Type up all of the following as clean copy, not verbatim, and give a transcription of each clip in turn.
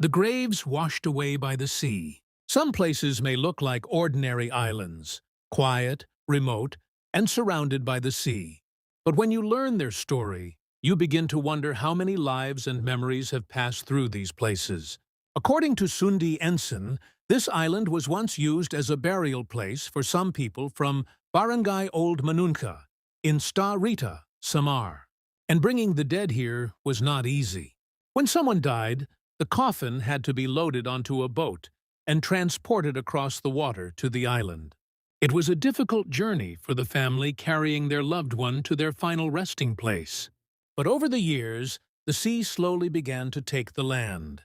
The graves washed away by the sea. Some places may look like ordinary islands, quiet, remote, and surrounded by the sea. But when you learn their story, you begin to wonder how many lives and memories have passed through these places. According to Sundi Ensign, this island was once used as a burial place for some people from Barangay Old Manunca in Rita, Samar. And bringing the dead here was not easy. When someone died, the coffin had to be loaded onto a boat and transported across the water to the island. It was a difficult journey for the family carrying their loved one to their final resting place. But over the years, the sea slowly began to take the land.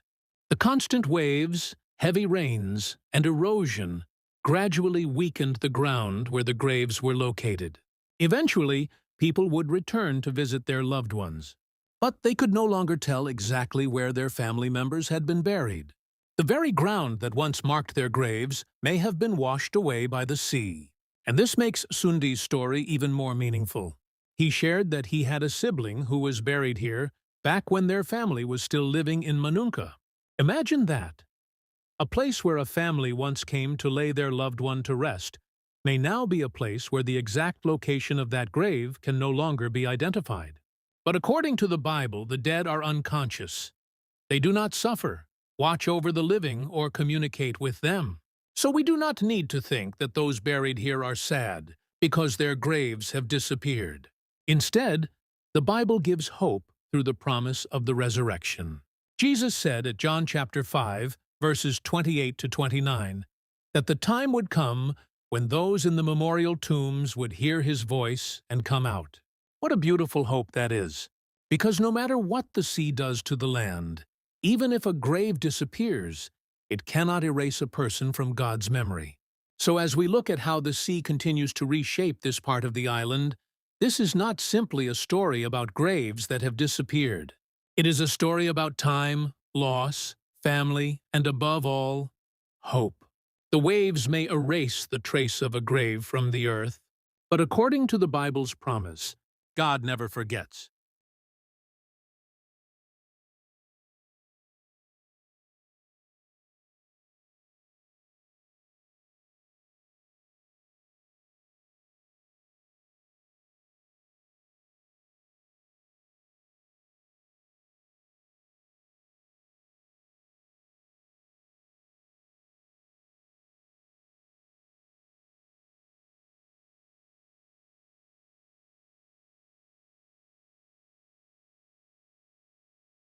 The constant waves, heavy rains, and erosion gradually weakened the ground where the graves were located. Eventually, people would return to visit their loved ones, but they could no longer tell exactly where their family members had been buried. The very ground that once marked their graves may have been washed away by the sea. And this makes Sundi's story even more meaningful. He shared that he had a sibling who was buried here back when their family was still living in Manunca. Imagine that. A place where a family once came to lay their loved one to rest may now be a place where the exact location of that grave can no longer be identified. But according to the Bible, the dead are unconscious. They do not suffer, watch over the living, or communicate with them. So we do not need to think that those buried here are sad because their graves have disappeared. Instead, the Bible gives hope through the promise of the resurrection. Jesus said at John chapter 5, verses 28 to 29, that the time would come when those in the memorial tombs would hear his voice and come out. What a beautiful hope that is, because no matter what the sea does to the land, even if a grave disappears, it cannot erase a person from God's memory. So as we look at how the sea continues to reshape this part of the island, this is not simply a story about graves that have disappeared. It is a story about time, loss, family, and above all, hope. The waves may erase the trace of a grave from the earth, but according to the Bible's promise, God never forgets.